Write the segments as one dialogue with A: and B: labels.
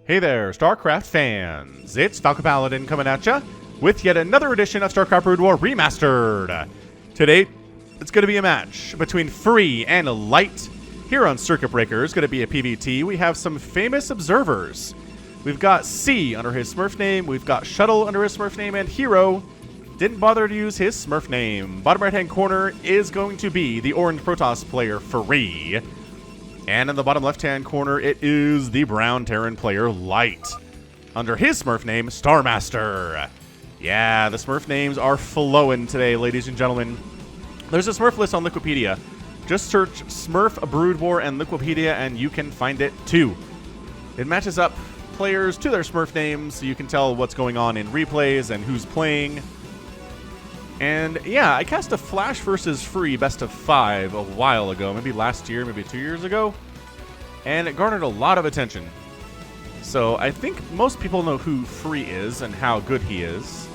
A: Hey there, StarCraft fans! It's Falcon Paladin coming at ya with yet another edition of StarCraft Brood War Remastered. Today, it's going to be a match between Free and Light. Here on Circuit Breaker, it's going to be a PvT. We have some famous observers. We've got C under his Smurf name, we've got Shuttle under his Smurf name, and Hero didn't bother to use his Smurf name. Bottom right-hand corner is going to be the Orange Protoss player, Free. And in the bottom left-hand corner, it is the brown Terran player, Light. Under his Smurf name, Starmaster. Yeah, the Smurf names are flowing today, ladies and gentlemen. There's a Smurf list on Wikipedia. Just search Smurf Brood War and Wikipedia, and you can find it too. It matches up players to their Smurf names, so you can tell what's going on in replays and who's playing. And yeah, I cast a Flash versus Free best of 5 a while ago, maybe last year, maybe 2 years ago, and it garnered a lot of attention. So I think most people know who Free is and how good he is.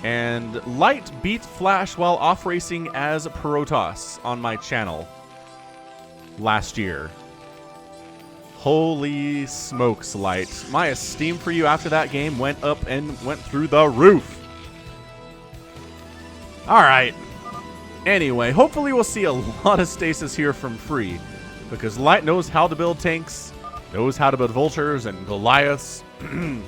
A: And Light beat Flash while off-racing as Protoss on my channel last year. Holy smokes, Light. My esteem for you after that game went up and went through the roof. Alright. Anyway, hopefully we'll see a lot of stasis here from Free, because Light knows how to build tanks, knows how to build vultures and Goliaths, and,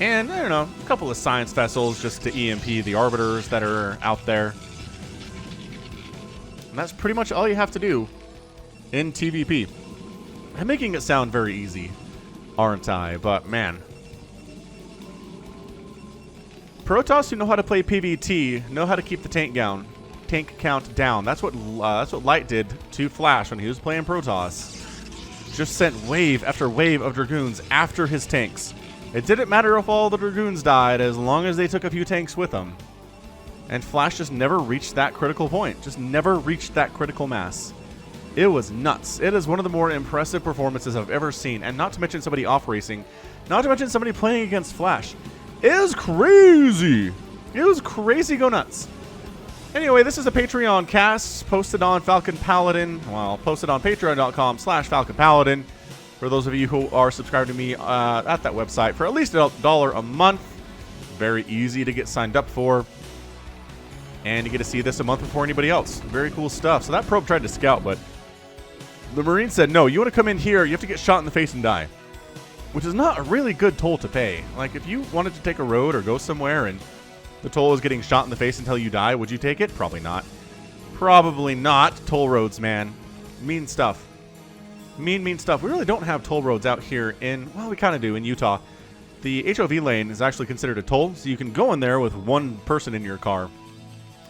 A: I don't know, a couple of science vessels just to EMP the arbiters that are out there. And that's pretty much all you have to do in TVP. I'm making it sound very easy, aren't I? But, man. Protoss who know how to play PvT know how to keep the tank count down. That's what Light did to Flash when he was playing Protoss. Just sent wave after wave of Dragoons after his tanks. It didn't matter if all the Dragoons died as long as they took a few tanks with them. And Flash just never reached that critical point. Just never reached that critical mass. It was nuts. It is one of the more impressive performances I've ever seen. And not to mention somebody off-racing. Not to mention somebody playing against Flash. It was crazy. It was crazy go nuts. Anyway, this is a Patreon cast posted on Falcon Paladin. Well, posted on patreon.com/Falcon Paladin. For those of you who are subscribed to me at that website for at least $1 a month. Very easy to get signed up for. And you get to see this a month before anybody else. Very cool stuff. So that probe tried to scout, but the Marine said, no, you want to come in here, you have to get shot in the face and die. Which is not a really good toll to pay. Like, if you wanted to take a road or go somewhere and the toll is getting shot in the face until you die, would you take it? Probably not. Probably not. Toll roads, man. Mean stuff. Mean stuff. We really don't have toll roads out here in, well, we kind of do in Utah. The HOV lane is actually considered a toll, so you can go in there with one person in your car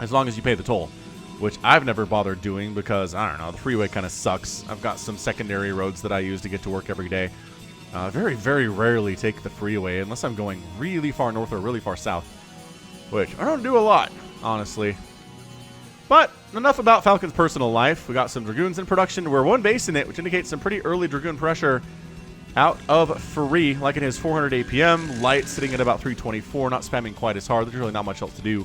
A: as long as you pay the toll, which I've never bothered doing because, I don't know, the freeway kind of sucks. I've got some secondary roads that I use to get to work every day. Very, very rarely take the freeway unless I'm going really far north or really far south, which I don't do a lot, honestly. But enough about Falcon's personal life. We got some Dragoons in production. We're one base in it, which indicates some pretty early Dragoon pressure out of Free, like in his 400 APM. Light sitting at about 324, not spamming quite as hard. There's really not much else to do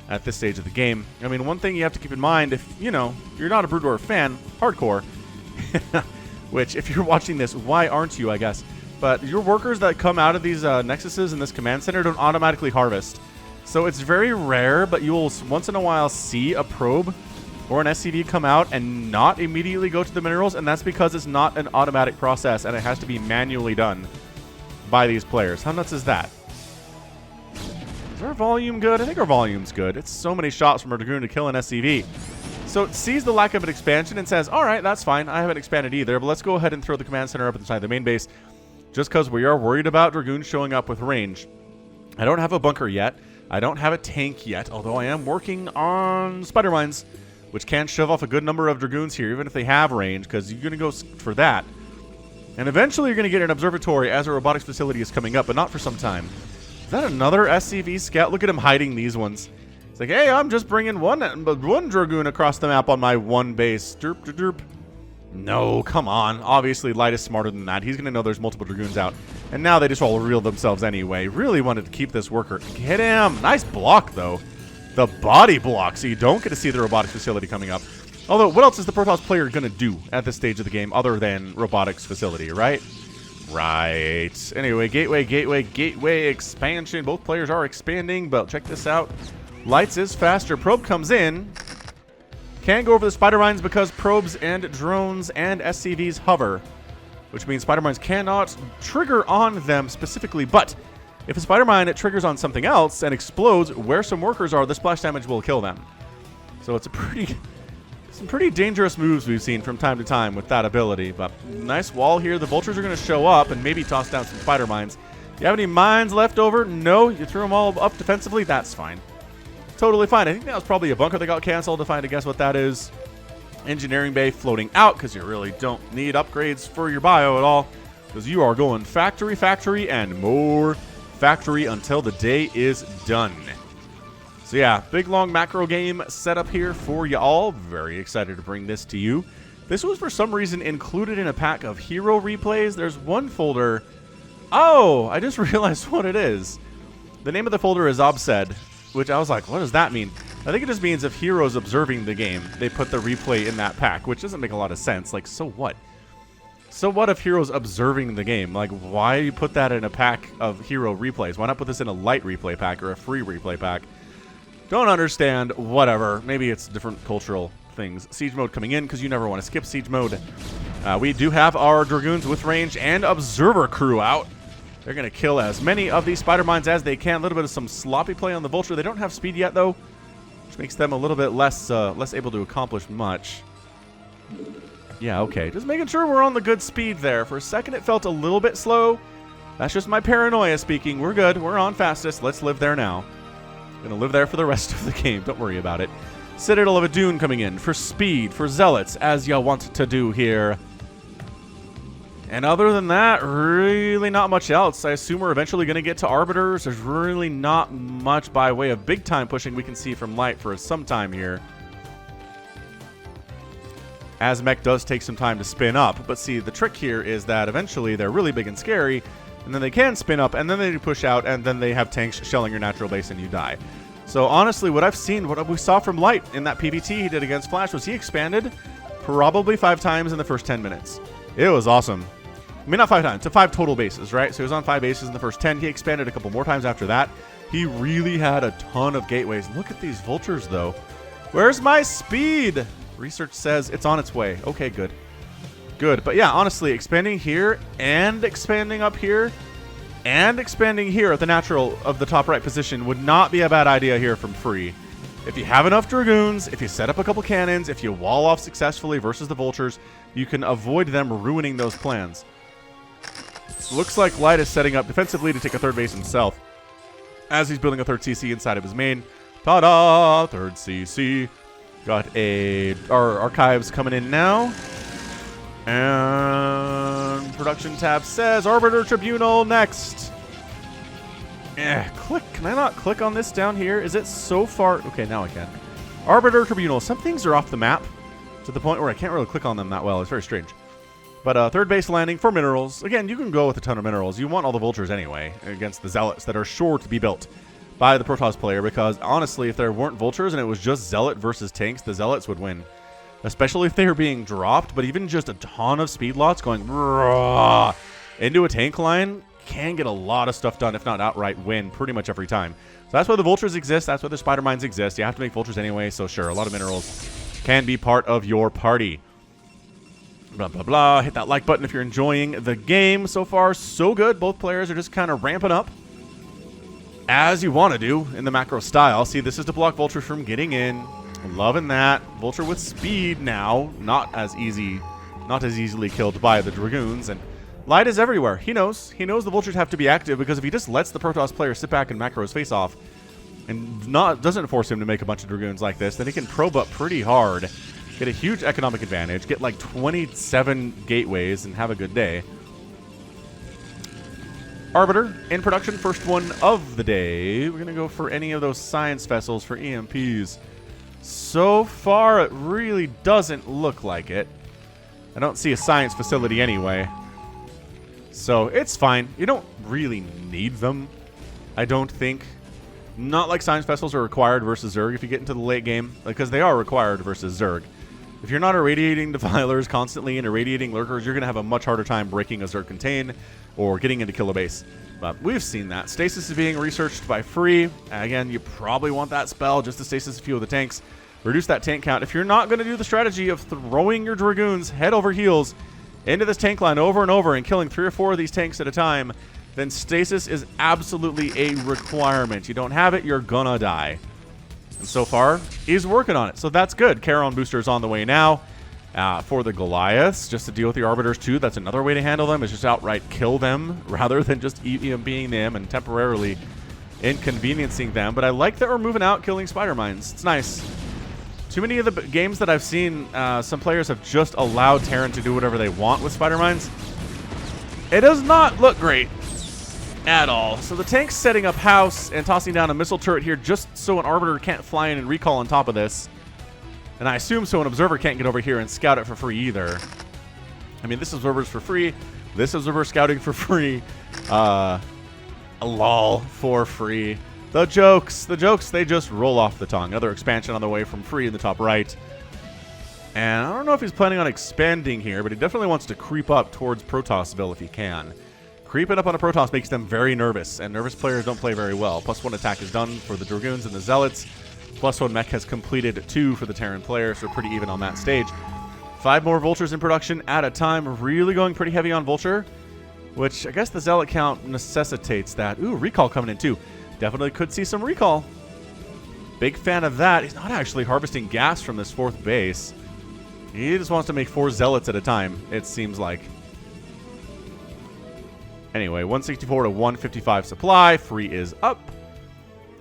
A: at this stage of the game. I mean, one thing you have to keep in mind, if, you know, you're not a Brood War fan, hardcore, which, if you're watching this, why aren't you, I guess? But your workers that come out of these nexuses in this command center don't automatically harvest. So it's very rare, but you'll once in a while see a probe or an SCV come out and not immediately go to the minerals, and that's because it's not an automatic process, and it has to be manually done by these players. How nuts is that? Is our volume good? I think our volume's good. It's so many shots from a Dragoon to kill an SCV. So it sees the lack of an expansion and says, all right, that's fine. I haven't expanded either, but let's go ahead and throw the command center up inside the main base just because we are worried about Dragoons showing up with range. I don't have a bunker yet. I don't have a tank yet, although I am working on spider mines, which can shove off a good number of Dragoons here, even if they have range, because you're going to go for that. And eventually you're going to get an observatory as a robotics facility is coming up, but not for some time. Is that another SCV scout? Look at him hiding these ones. It's like, hey, I'm just bringing one Dragoon across the map on my one base. Derp, derp, derp. No, come on. Obviously, Light is smarter than that. He's going to know there's multiple Dragoons out. And now they just all reel themselves anyway. Really wanted to keep this worker. Get him. Nice block, though. The body block, so you don't get to see the robotics facility coming up. Although, what else is the Protoss player going to do at this stage of the game other than robotics facility, right? Right. Anyway, gateway expansion. Both players are expanding, but check this out. Lights is faster. Probe comes in. Can't go over the spider mines because probes and drones and SCVs hover, which means spider mines cannot trigger on them specifically. But if a spider mine triggers on something else and explodes where some workers are, the splash damage will kill them. So it's some pretty dangerous moves we've seen from time to time with that ability. But nice wall here. The vultures are going to show up and maybe toss down some spider mines. Do you have any mines left over? No. You threw them all up defensively? That's fine. Totally fine. I think that was probably a bunker that got canceled, if I had to guess what that is. Engineering bay floating out because you really don't need upgrades for your bio at all, because you are going factory, and more factory until the day is done. So yeah, big long macro game setup here for you all. Very excited to bring this to you. This was for some reason included in a pack of hero replays. There's one folder. Oh, I just realized what it is. The name of the folder is Obsed, which I was like, what does that mean? I think it just means if heroes observing the game, they put the replay in that pack, which doesn't make a lot of sense. Like, so what? So what if heroes observing the game? Like, why you put that in a pack of hero replays? Why not put this in a light replay pack or a free replay pack? Don't understand. Whatever. Maybe it's different cultural things. Siege mode coming in because you never want to skip siege mode. We do have our Dragoons with range and observer crew out. They're going to kill as many of these spider mines as they can. A little bit of some sloppy play on the vulture. They don't have speed yet, though, which makes them a little bit less able to accomplish much. Yeah, okay. Just making sure we're on the good speed there. For a second, it felt a little bit slow. That's just my paranoia speaking. We're good. We're on fastest. Let's live there now. Gonna live there for the rest of the game. Don't worry about it. Citadel of Adun coming in for speed, for zealots, as y'all want to do here. And other than that, really not much else. I assume we're eventually going to get to Arbiters. There's really not much by way of big-time pushing we can see from Light for some time here. Azmech does take some time to spin up. But see, the trick here is that eventually they're really big and scary, and then they can spin up, and then they push out, and then they have tanks shelling your natural base, and you die. So honestly, what I've seen, what we saw from Light in that PvT he did against Flash was he expanded probably 5 times in the first 10 minutes. It was awesome. I mean, not 5 times, to 5 total bases, right? So he was on 5 bases in the first 10. He expanded a couple more times after that. He really had a ton of gateways. Look at these vultures, though. Where's my speed? Research says it's on its way. Okay, good. Good. But yeah, honestly, expanding here and expanding up here and expanding here at the natural of the top right position would not be a bad idea here from free. If you have enough Dragoons, if you set up a couple cannons, if you wall off successfully versus the vultures, you can avoid them ruining those plans. Looks like Light is setting up defensively to take a 3rd base himself as he's building a 3rd CC inside of his main. Ta-da! 3rd CC. Got our archives coming in now. And production tab says Arbiter Tribunal next. Click. Can I not click on this down here? Is it so far? Okay, now I can. Arbiter Tribunal. Some things are off the map to the point where I can't really click on them that well. It's very strange. But 3rd base landing for minerals. Again, you can go with a ton of minerals. You want all the vultures anyway against the zealots that are sure to be built by the Protoss player, because honestly, if there weren't vultures and it was just zealot versus tanks, the zealots would win. Especially if they were being dropped, but even just a ton of speed lots going into a tank line can get a lot of stuff done, if not outright win pretty much every time. So that's why the vultures exist. That's why the spider mines exist. You have to make vultures anyway, so sure, a lot of minerals can be part of your party. Blah, blah, blah. Hit that like button if you're enjoying the game. So far, so good. Both players are just kind of ramping up as you want to do in the macro style. See, this is to block vultures from getting in. Loving that. Vulture with speed now. Not as easily killed by the Dragoons. And Light is everywhere. He knows. He knows the vultures have to be active, because if he just lets the Protoss player sit back and macro his face off and doesn't force him to make a bunch of Dragoons like this, then he can probe up pretty hard, get a huge economic advantage, get like 27 gateways, and have a good day. Arbiter in production, first one of the day. We're going to go for any of those science vessels for EMPs. So far, it really doesn't look like it. I don't see a science facility anyway. So it's fine. You don't really need them, I don't think. Not like science vessels are required versus Zerg if you get into the late game, because they are required versus Zerg. If you're not irradiating defilers constantly and irradiating lurkers, you're going to have a much harder time breaking a Zerg contain or getting into kill a base. But we've seen that. Stasis is being researched by Free. Again, you probably want that spell just to stasis a few of the tanks. Reduce that tank count. If you're not going to do the strategy of throwing your Dragoons head over heels into this tank line over and over and killing 3 or 4 of these tanks at a time, then stasis is absolutely a requirement. You don't have it, you're gonna die. And so far, he's working on it. So that's good. Charon booster is on the way now. For the Goliaths, just to deal with the Arbiters too, that's another way to handle them, is just outright kill them rather than just being them and temporarily inconveniencing them. But I like that we're moving out, killing spider mines. It's nice. Too many of the games that I've seen, some players have just allowed Terran to do whatever they want with spider mines. It does not look great at all. So the tank's setting up house and tossing down a missile turret here just so an Arbiter can't fly in and recall on top of this. And I assume so an Observer can't get over here and scout it for free either. I mean, this Observer's for free. This Observer scouting for free. A lol for free. The jokes, they just roll off the tongue. Another expansion on the way from Free in the top right. And I don't know if he's planning on expanding here, but he definitely wants to creep up towards Protosville if he can. Creeping up on a Protoss makes them very nervous, and nervous players don't play very well. +1 attack is done for the Dragoons and the Zealots. +1 mech has completed 2 for the Terran players, so pretty even on that stage. 5 more Vultures in production at a time. Really going pretty heavy on Vulture, which I guess the Zealot count necessitates that. Ooh, recall coming in too. Definitely could see some recall. Big fan of that. He's not actually harvesting gas from this 4th base. He just wants to make 4 Zealots at a time, it seems like. Anyway, 164 to 155 supply. Free is up,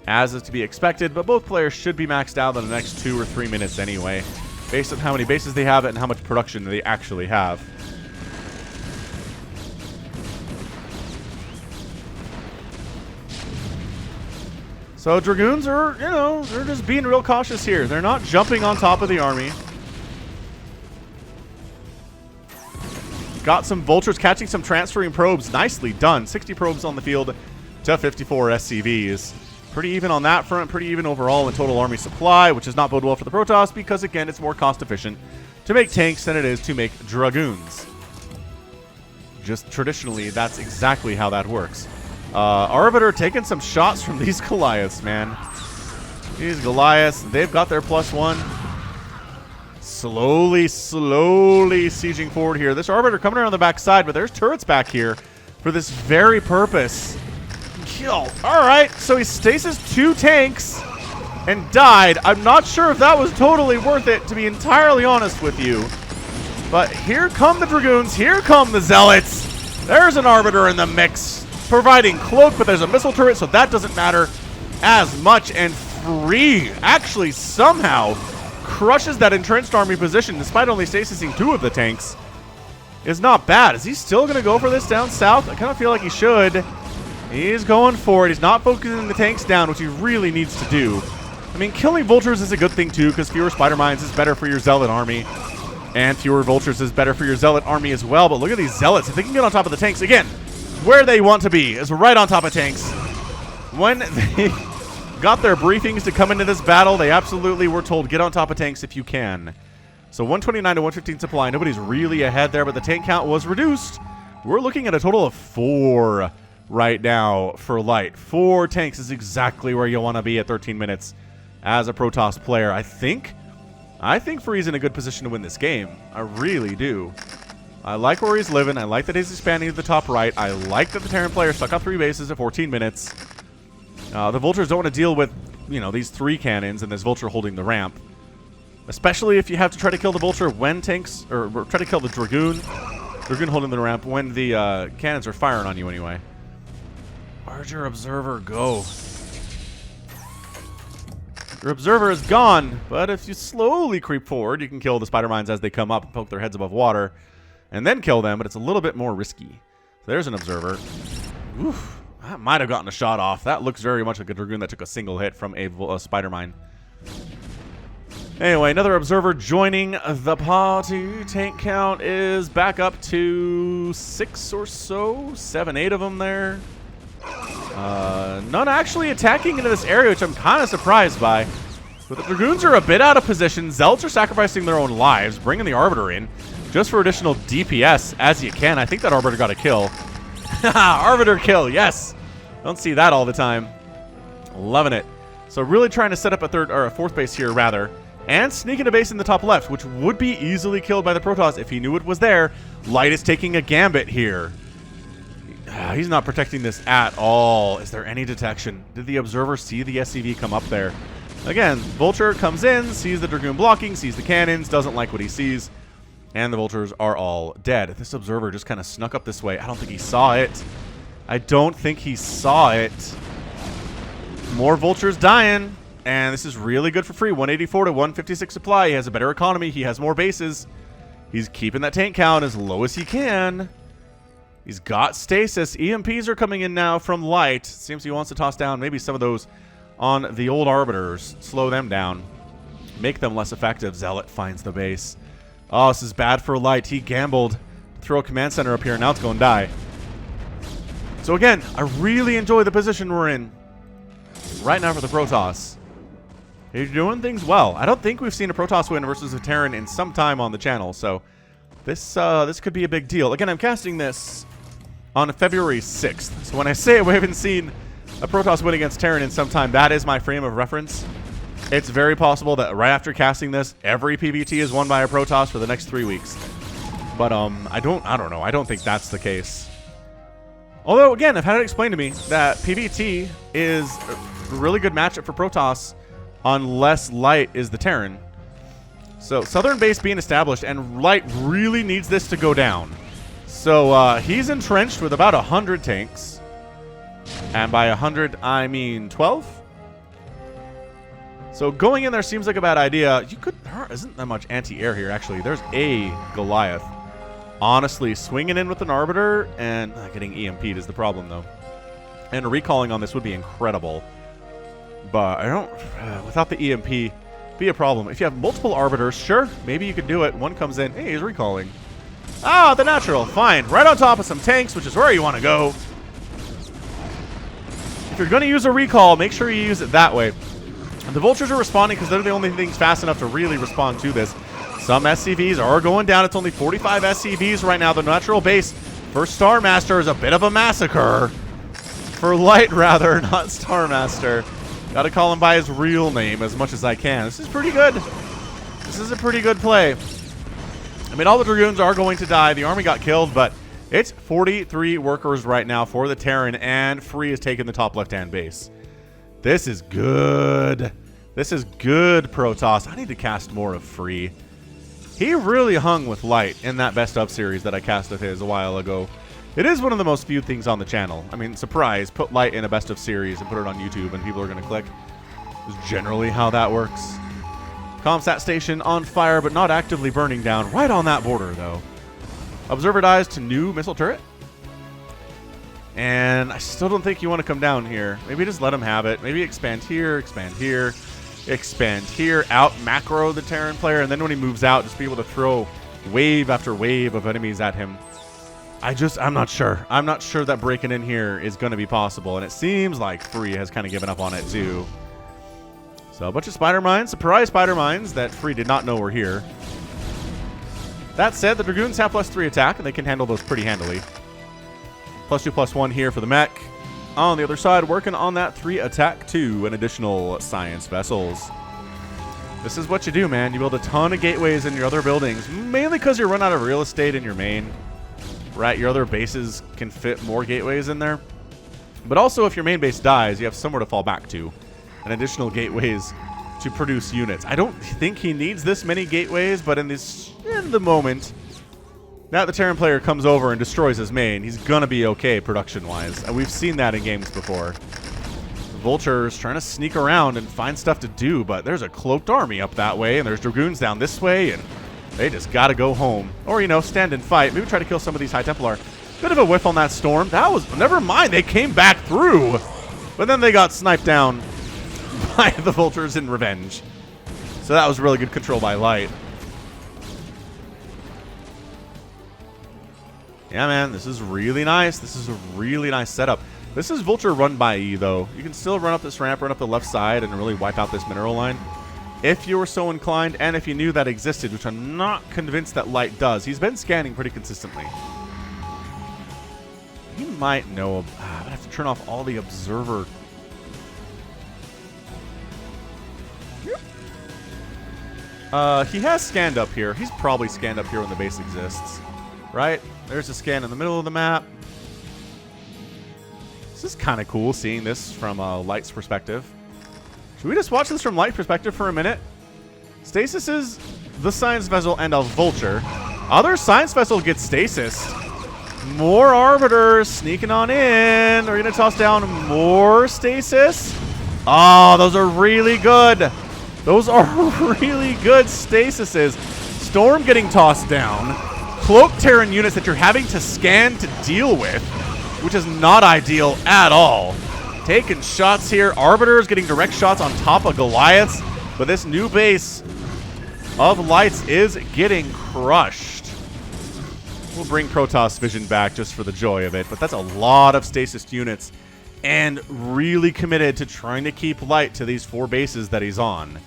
A: as is to be expected, but both players should be maxed out in the next 2 or 3 minutes anyway, based on how many bases they have and how much production they actually have. So Dragoons are, you know, they're just being real cautious here. They're not jumping on top of the army. Got some Vultures catching some transferring probes. Nicely done. 60 probes on the field to 54 SCVs. Pretty even on that front. Pretty even overall in total army supply, which does not bode well for the Protoss because, again, it's more cost efficient to make tanks than it is to make Dragoons. Just traditionally, that's exactly how that works. Arbiter taking some shots from these Goliaths, man. These Goliaths, they've got their +1. Slowly sieging forward here. This Arbiter coming around the backside, but there's turrets back here for this very purpose. Kill. Alright, so he stasis 2 tanks and died. I'm not sure if that was totally worth it, to be entirely honest with you. But here come the Dragoons. Here come the Zealots. There's an Arbiter in the mix, providing cloak, but there's a missile turret, so that doesn't matter as much. And Free actually somehow crushes that entrenched army position, despite only stasising 2 of the tanks. Is not bad. Is he still going to go for this down south? I kind of feel like he should. He's going for it. He's not focusing the tanks down, which he really needs to do. I mean, killing Vultures is a good thing too, because fewer Spider Mines is better for your Zealot army. And fewer Vultures is better for your Zealot army as well. But look at these Zealots. If they can get on top of the tanks, again, where they want to be is right on top of tanks. When they got their briefings to come into this battle, they absolutely were told, get on top of tanks if you can. So 129 to 115 supply. Nobody's really ahead there, but the tank count was reduced. We're looking at a total of 4 right now for Light. 4 tanks is exactly where you want to be at 13 minutes as a Protoss player. I think Free's in a good position to win this game. I really do. I like where he's living. I like that he's expanding to the top right. I like that the Terran player stuck on 3 bases at 14 minutes. The Vultures don't want to deal with, you know, these 3 cannons and this Vulture holding the ramp. Especially if you have to try to kill the Vulture when tanks, or try to kill the Dragoon. Dragoon holding the ramp when the cannons are firing on you anyway. Where'd your Observer go? Your Observer is gone, but if you slowly creep forward, you can kill the Spider Mines as they come up and poke their heads above water. And then kill them, but it's a little bit more risky. So there's an Observer. Oof, that might have gotten a shot off. That looks very much like a Dragoon that took a single hit from a Spider Mine. Anyway, another Observer joining the party. Tank count is back up to 6 or so. 7, 8 of them there. None actually attacking into this area, which I'm kind of surprised by. But the Dragoons are a bit out of position. Zealots are sacrificing their own lives, bringing the Arbiter in just for additional DPS as you can. I think that Arbiter got a kill. Arbiter kill, yes. Don't see that all the time. Loving it. So really trying to set up a third or a fourth base here, rather, and sneak in a base in the top left, which would be easily killed by the Protoss if he knew it was there. Light is taking a gambit here. He's not protecting this at all. Is there any detection? Did the observer see the SCV come up there? Again, Vulture comes in, sees the Dragoon blocking, sees the cannons, doesn't like what he sees, and the Vultures are all dead. This observer just kind of snuck up this way. I don't think he saw it. I don't think he saw it. More Vultures dying, and this is really good for free. 184 to 156 supply. He has a better economy. He has more bases. He's keeping that tank count as low as he can. He's got stasis. EMPs are coming in now from Light. Seems he wants to toss down maybe some of those on the old Arbiters. Slow them down. Make them less effective. Zealot finds the base. Oh, this is bad for Light. He gambled to throw a command center up here. Now it's going to die. So again, I really enjoy the position we're in right now for the Protoss. He's doing things well. I don't think we've seen a Protoss win versus a Terran in some time on the channel. So this could be a big deal. Again, I'm casting this on February 6th. So when I say we haven't seen a Protoss win against Terran in some time, that is my frame of reference. It's very possible that right after casting this, every PvT is won by a Protoss for the next 3 weeks. But I don't know. I don't think that's the case. Although again, I've had it explained to me that PvT is a really good matchup for Protoss unless Light is the Terran. So southern base being established, and Light really needs this to go down. So he's entrenched with about 100 tanks. And by 100, I mean 12. So going in there seems like a bad idea. You could, there isn't that much anti-air here, actually. There's a Goliath. Honestly, swinging in with an Arbiter and getting EMP'd is the problem, though. And recalling on this would be incredible. But I don't, without the EMP, be a problem. If you have multiple Arbiters, sure, maybe you could do it. One comes in, hey, he's recalling. Ah, the natural, fine. Right on top of some tanks, which is where you want to go. If you're going to use a recall, make sure you use it that way. The Vultures are responding because they're the only things fast enough to really respond to this. Some SCVs are going down. It's only 45 SCVs right now. The natural base for Star Master is a bit of a massacre. For Light, rather, not Star Master. Got to call him by his real name as much as I can. This is pretty good. This is a pretty good play. I mean, all the Dragoons are going to die. The army got killed, but it's 43 workers right now for the Terran, and Free is taking the top left-hand base. This is good. This is good, Protoss. I need to cast more of Free. He really hung with Light in that best of series that I cast of his a while ago. It is one of the most viewed things on the channel. I mean, surprise, put Light in a best of series and put it on YouTube and people are going to click. Is generally how that works. Comsat station on fire but not actively burning down. Right on that border, though. Observer dies to new missile turret. And I still don't think you want to come down here. Maybe just let him have it. Maybe expand here, expand here, expand here. Out macro the Terran player. And then when he moves out, just be able to throw wave after wave of enemies at him. I'm not sure. I'm not sure that breaking in here is going to be possible. And it seems like Free has kind of given up on it too. So a bunch of spider mines. Surprise spider mines that Free did not know were here. That said, the Dragoons have +3 attack, and they can handle those pretty handily. +2/+1 here for the mech. On the other side, working on that 3 attack too, and additional science vessels. This is what you do, man. You build a ton of gateways in your other buildings, mainly because you run out of real estate in your main. Right, your other bases can fit more gateways in there. But also, if your main base dies, you have somewhere to fall back to. And additional gateways to produce units. I don't think he needs this many gateways, but in the moment, now the Terran player comes over and destroys his main, he's gonna be okay production-wise. And we've seen that in games before. The Vulture's trying to sneak around and find stuff to do, but there's a cloaked army up that way, and there's Dragoons down this way, and they just gotta go home. Or, you know, stand and fight. Maybe try to kill some of these High Templar. Bit of a whiff on that storm. That was, never mind, they came back through. But then they got sniped down by the Vultures in revenge. So that was really good control by Light. Yeah, man, this is really nice. This is a really nice setup. This is Vulture run by E, though. You can still run up this ramp, run up the left side, and really wipe out this mineral line. if you were so inclined and if you knew that existed, which I'm not convinced that Light does. He's been scanning pretty consistently. He might know. I have to turn off all the observer. He has scanned up here. He's probably scanned up here when the base exists. Right? There's a scan in the middle of the map. This is kind of cool seeing this from Light's perspective. Should we just watch this from Light's perspective for a minute? Stasis is the Science Vessel and a Vulture. Other Science Vessel gets Stasis. More Arbiters sneaking on in. They're going to toss down more Stasis. Oh, those are really good. Those are really good Stasises. Storm getting tossed down. Cloak Terran units that you're having to scan to deal with, which is not ideal at all. Taking shots here. Arbiters getting direct shots on top of Goliaths. But this new base of Lights is getting crushed. We'll bring Protoss Vision back just for the joy of it. But that's a lot of stasis units. And really committed to trying to keep Light to these 4 bases that he's on.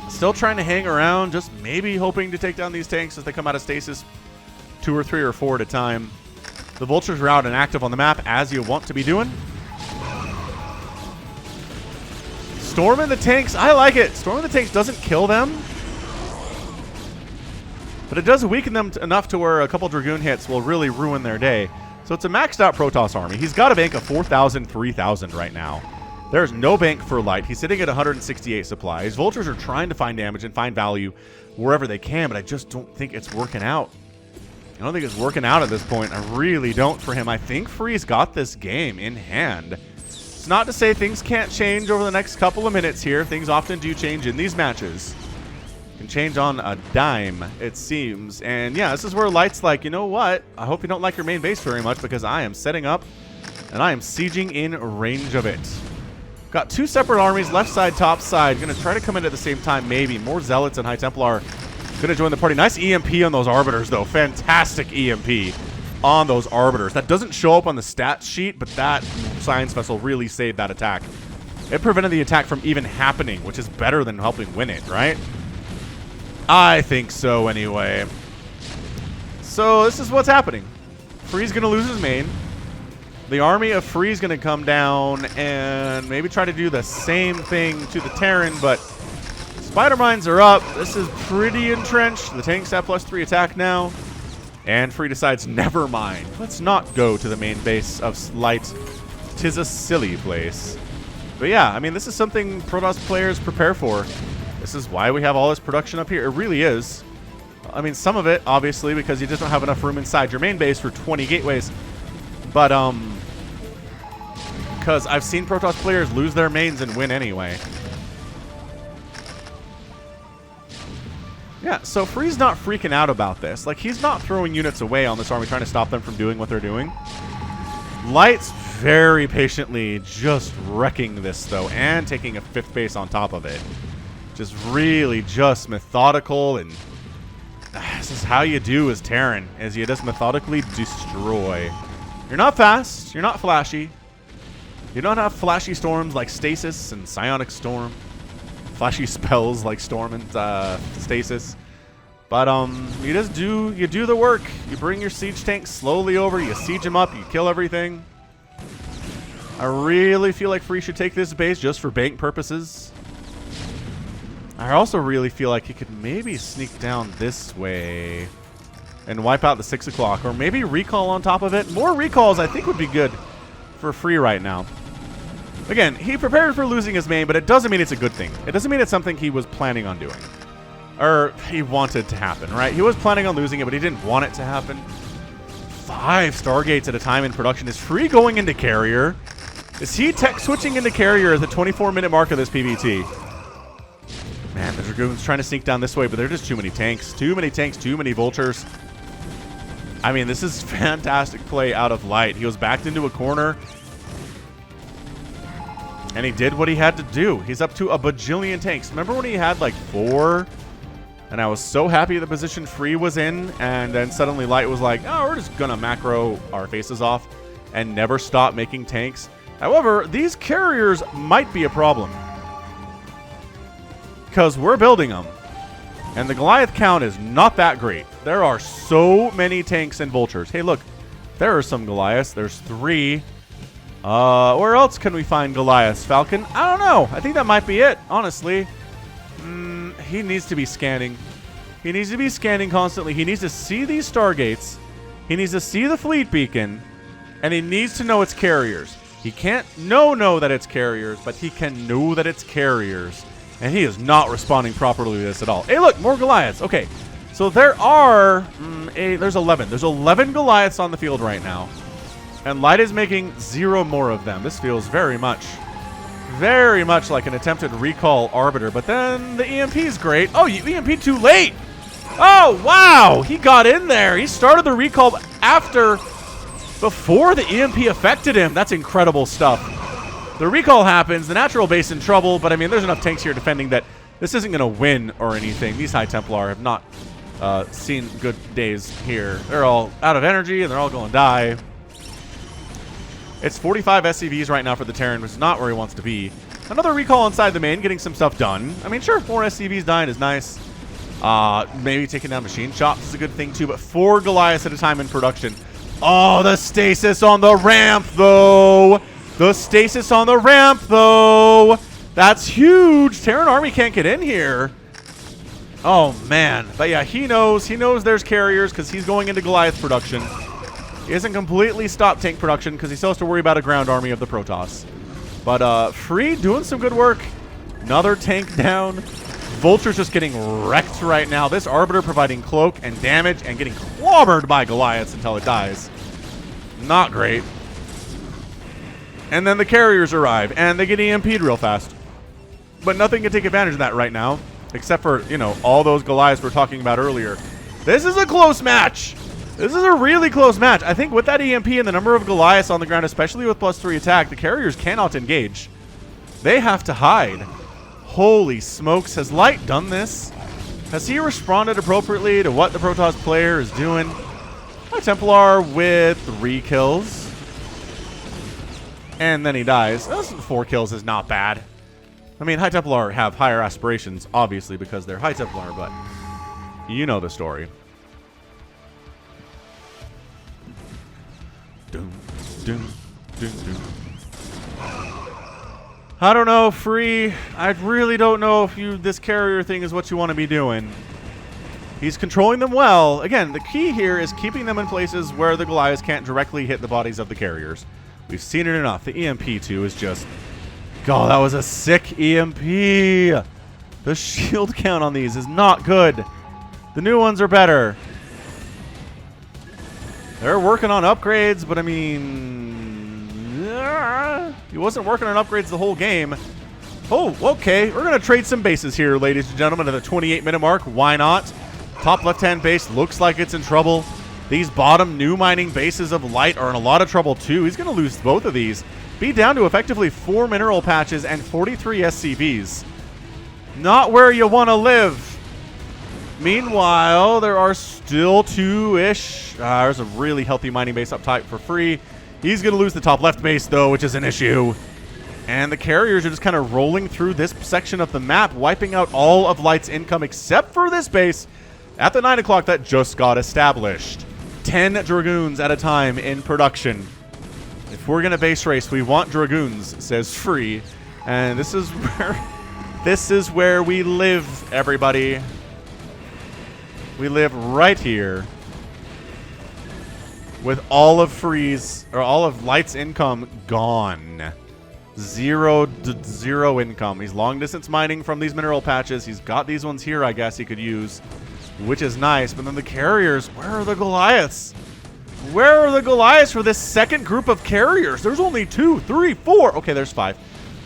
A: Still trying to hang around. Just maybe hoping to take down these tanks as they come out of stasis. 2 or 3 or 4 at a time. The Vultures are out and active on the map, as you want to be doing. Storming the tanks. I like it. Storming the tanks doesn't kill them, but it does weaken them enough to where a couple Dragoon hits will really ruin their day. So it's a maxed out Protoss army. He's got a bank of 4,000, 3,000 right now. There's no bank for Light. He's sitting at 168 supplies. Vultures are trying to find damage and find value wherever they can, but I just don't think it's working out. I don't think it's working out at this point. I really don't for him. I think Free's got this game in hand. It's not to say things can't change over the next couple of minutes here. Things often do change in these matches. Can change on a dime, it seems. And yeah, this is where Light's like, you know what? I hope you don't like your main base very much because I am setting up and I am sieging in range of it. Got 2 separate armies, left side, top side. Going to try to come in at the same time, maybe. More Zealots and High Templar going to join the party. Nice EMP on those Arbiters, though. Fantastic EMP on those Arbiters. That doesn't show up on the stats sheet, but that Science Vessel really saved that attack. It prevented the attack from even happening, which is better than helping win it, right? I think so, anyway. So this is what's happening. Free's going to lose his main. The army of Free's going to come down and maybe try to do the same thing to the Terran, but Spider Mines are up. This is pretty entrenched. The tanks have +3 attack now. And Free decides, never mind. Let's not go to the main base of Light. 'Tis a silly place. But yeah, I mean, this is something Protoss players prepare for. This is why we have all this production up here. It really is. I mean, some of it, obviously, because you just don't have enough room inside your main base for 20 gateways. But, because I've seen Protoss players lose their mains and win anyway. Yeah, so Free's not freaking out about this. Like, he's not throwing units away on this army trying to stop them from doing what they're doing. Light's very patiently just wrecking this, though, and taking a 5th base on top of it. Just really just methodical, and this is how you do as Terran, is you just methodically destroy. You're not fast. You're not flashy. You don't have flashy storms like Stasis and Psionic Storm. Flashy spells like Storm and Stasis. But you just do the work. You bring your siege tanks slowly over, you siege them up, you kill everything. I really feel like Free should take this base just for bank purposes. I also really feel like he could maybe sneak down this way and wipe out the 6 o'clock, or maybe recall on top of it. More recalls I think would be good for Free right now. Again, he prepared for losing his main, but it doesn't mean it's a good thing. It doesn't mean it's something he was planning on doing. Or he wanted to happen, right? He was planning on losing it, but he didn't want it to happen. 5 Stargates at a time in production. Is Free going into Carrier? Is he tech switching into Carrier at the 24-minute mark of this PvT? Man, the Dragoon's trying to sneak down this way, but there are just too many tanks. Too many tanks, too many Vultures. I mean, this is fantastic play out of Light. He was backed into a corner, and he did what he had to do. He's up to a bajillion tanks. Remember when he had like 4? And I was so happy the position Free was in, and then suddenly Light was like, oh, we're just going to macro our faces off and never stop making tanks. However, these carriers might be a problem. Because we're building them. And the Goliath count is not that great. There are so many tanks and vultures. Hey, look. There are some Goliaths. There's 3. Where else can we find Goliaths? Falcon? I don't know. I think that might be it, honestly. He needs to be scanning. He needs to be scanning constantly. He needs to see these Stargates. He needs to see the fleet beacon. And he needs to know it's carriers. He can't know that it's carriers, but he can know that it's carriers. And he is not responding properly to this at all. Hey, look, more Goliaths. Okay, so there are... there's 11. There's 11 Goliaths on the field right now. And Light is making 0 more of them. This feels very much like an attempted recall Arbiter. But then the EMP is great. Oh, you EMP too late. Oh, wow. He got in there. He started the recall before the EMP affected him. That's incredible stuff. The recall happens. The natural base in trouble. But, I mean, there's enough tanks here defending that this isn't going to win or anything. These High Templar have not seen good days here. They're all out of energy, and they're all going to die. It's 45 SCVs right now for the Terran, which is not where he wants to be. Another recall inside the main, getting some stuff done. I mean, sure, 4 SCVs dying is nice. Maybe taking down machine shops is a good thing, too. But 4 Goliaths at a time in production. Oh, the stasis on the ramp, though. The stasis on the ramp, though. That's huge. Terran army can't get in here. Oh, man. But, yeah, he knows there's carriers because he's going into Goliath production. He hasn't completely stopped tank production because he still has to worry about a ground army of the Protoss. But Free doing some good work. Another tank down. Vulture's just getting wrecked right now. This Arbiter providing cloak and damage and getting clobbered by Goliaths until it dies. Not great. And then the carriers arrive and they get EMP'd real fast. But nothing can take advantage of that right now. Except for, you know, all those Goliaths we're talking about earlier. This is a close match. This is a really close match. I think with that EMP and the number of Goliaths on the ground, especially with +3 attack, the carriers cannot engage. They have to hide. Holy smokes. Has Light done this? Has he responded appropriately to what the Protoss player is doing? High Templar with 3 kills. And then he dies. 4 kills is not bad. I mean, High Templar have higher aspirations, obviously, because they're High Templar, but you know the story. Doom, doom, doom, doom. I don't know, Free. I really don't know if this carrier thing is what you want to be doing. He's controlling them well. Again, the key here is keeping them in places where the Goliaths can't directly hit the bodies of the carriers. We've seen it enough. The EMP, too, is just... God, that was a sick EMP. The shield count on these is not good. The new ones are better. They're working on upgrades, but I mean... he wasn't working on upgrades the whole game. Oh, okay. We're going to trade some bases here, ladies and gentlemen, at the 28-minute mark. Why not? Top left-hand base looks like it's in trouble. These bottom new mining bases of Light are in a lot of trouble, too. He's going to lose both of these. Be down to effectively 4 mineral patches and 43 SCVs. Not where you want to live. Meanwhile, there are still 2-ish. There's a really healthy mining base up tight for Free. He's going to lose the top left base, though, which is an issue. And the carriers are just kind of rolling through this section of the map, wiping out all of Light's income except for this base at the 9 o'clock that just got established. 10 Dragoons at a time in production. If we're going to base race, we want Dragoons, says Free. And this is where we live, everybody. We live right here with all of Free's, or all of Light's income gone. Zero income. He's long distance mining from these mineral patches. He's got these ones here, I guess he could use, which is nice. But then the carriers, where are the Goliaths? Where are the Goliaths for this second group of carriers? There's only 2, 3, 4. Okay, there's 5.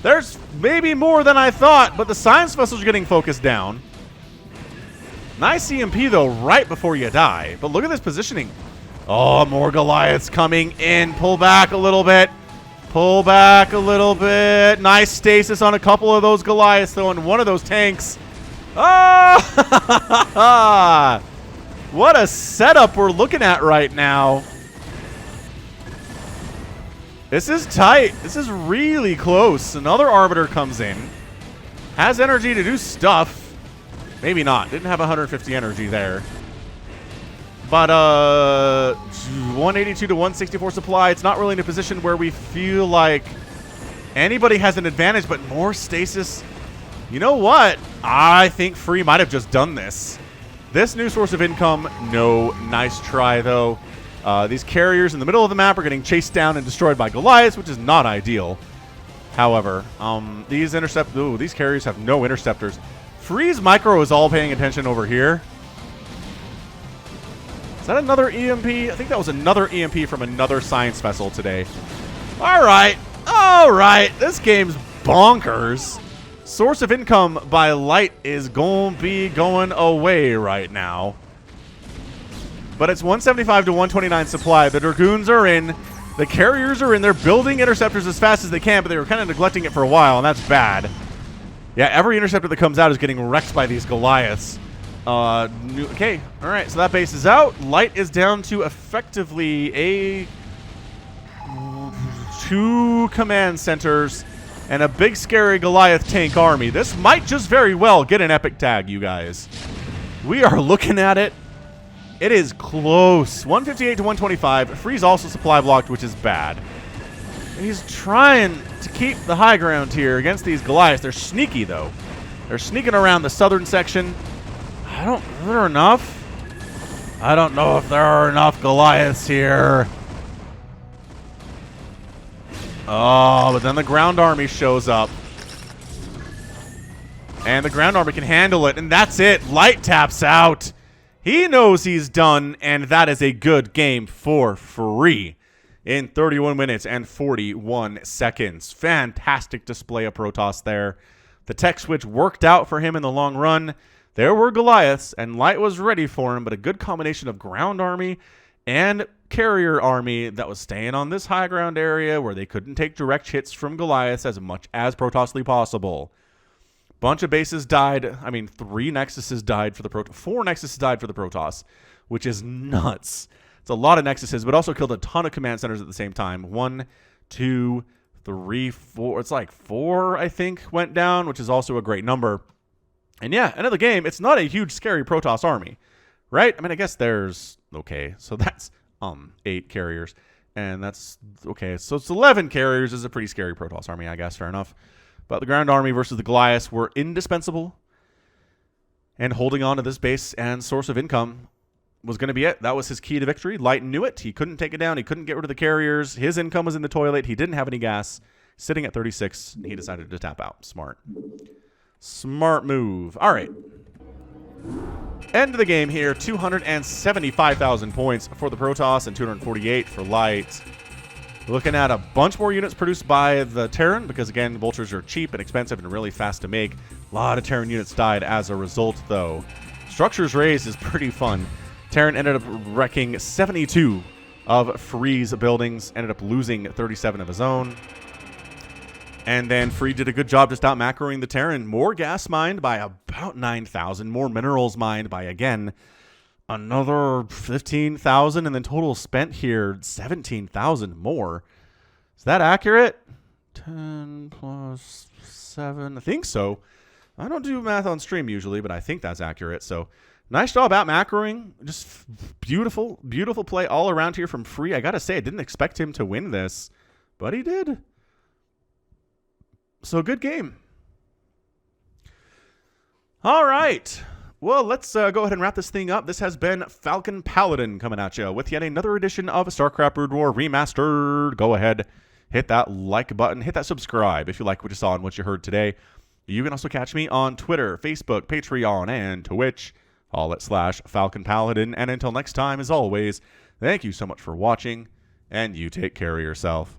A: There's maybe more than I thought, but the science vessels are getting focused down. Nice EMP, though, right before you die. But look at this positioning. Oh, more Goliaths coming in. Pull back a little bit. Pull back a little bit. Nice stasis on a couple of those Goliaths, though, and one of those tanks. Ah! What a setup we're looking at right now. This is tight. This is really close. Another Arbiter comes in. Has energy to do stuff. Maybe not. Didn't have 150 energy there. But 182 to 164 supply. It's not really in a position where we feel like anybody has an advantage, but more stasis. You know what? I think Free might have just done this. This new source of income, no. Nice try, though. These carriers in the middle of the map are getting chased down and destroyed by Goliaths, which is not ideal. However, these carriers have no interceptors. Free's micro is all paying attention over here. Is that another EMP? I think that was another EMP from another science vessel today. All right. All right. This game's bonkers. Source of income by Light is going to be going away right now. But it's 175 to 129 supply. The Dragoons are in. The carriers are in. They're building interceptors as fast as they can, but they were kind of neglecting it for a while, and that's bad. Yeah, every interceptor that comes out is getting wrecked by these Goliaths. Okay, all right, so that base is out. Light is down to effectively a 2 command centers and a big scary Goliath tank army. This might just very well get an epic tag, you guys. We are looking at it. It is close. 158 to 125. Free's also supply blocked, which is bad. He's trying to keep the high ground here against these Goliaths. They're sneaky, though. They're sneaking around the southern section. Are there enough? I don't know if there are enough Goliaths here. Oh, but then the ground army shows up. And the ground army can handle it, and that's it. Light taps out. He knows he's done, and that is a good game for Free in 31 minutes and 41 seconds. Fantastic display of Protoss there. The tech switch worked out for him in the long run. There were Goliaths, and Light was ready for him, but a good combination of ground army and carrier army that was staying on this high ground area where they couldn't take direct hits from Goliaths as much as Protossly possible. Bunch of bases died. I mean, 3 Nexuses died for the Protoss. 4 Nexuses died for the Protoss, which is nuts. It's a lot of Nexuses, but also killed a ton of command centers at the same time. 1, 2, 3, 4. It's like 4, I think, went down, which is also a great number. And yeah, end of the game, it's not a huge, scary Protoss army, right? I mean, I guess there's, okay, so that's 8 carriers. And that's, okay, so it's 11 carriers is a pretty scary Protoss army, I guess, fair enough. But the ground army versus the Goliaths were indispensable. And holding on to this base and source of income was going to be it. That was his key to victory. Light knew it. He couldn't take it down. He couldn't get rid of the carriers. His income was in the toilet. He didn't have any gas. Sitting at 36, he decided to tap out. Smart. Smart move. All right. End of the game here. 275,000 points for the Protoss and 248 for Light. Looking at a bunch more units produced by the Terran because, again, Vultures are cheap and expensive and really fast to make. A lot of Terran units died as a result, though. Structures raised is pretty fun. Terran ended up wrecking 72 of Free's buildings, ended up losing 37 of his own. And then Free did a good job just out macroing the Terran. More gas mined by about 9,000. More minerals mined by, again, another 15,000, and then total spent here 17,000 more. Is that accurate? 10 plus 7. I think so. I don't do math on stream usually, but I think that's accurate. So nice job out macroing. Just beautiful, beautiful play all around here from Free. I got to say, I didn't expect him to win this, but he did. So good game. All right. Well, let's go ahead and wrap this thing up. This has been Falcon Paladin coming at you with yet another edition of StarCraft Brood War Remastered. Go ahead, hit that like button, hit that subscribe if you like what you saw and what you heard today. You can also catch me on Twitter, Facebook, Patreon, and Twitch, all at /Falcon Paladin. And until next time, as always, thank you so much for watching, and you take care of yourself.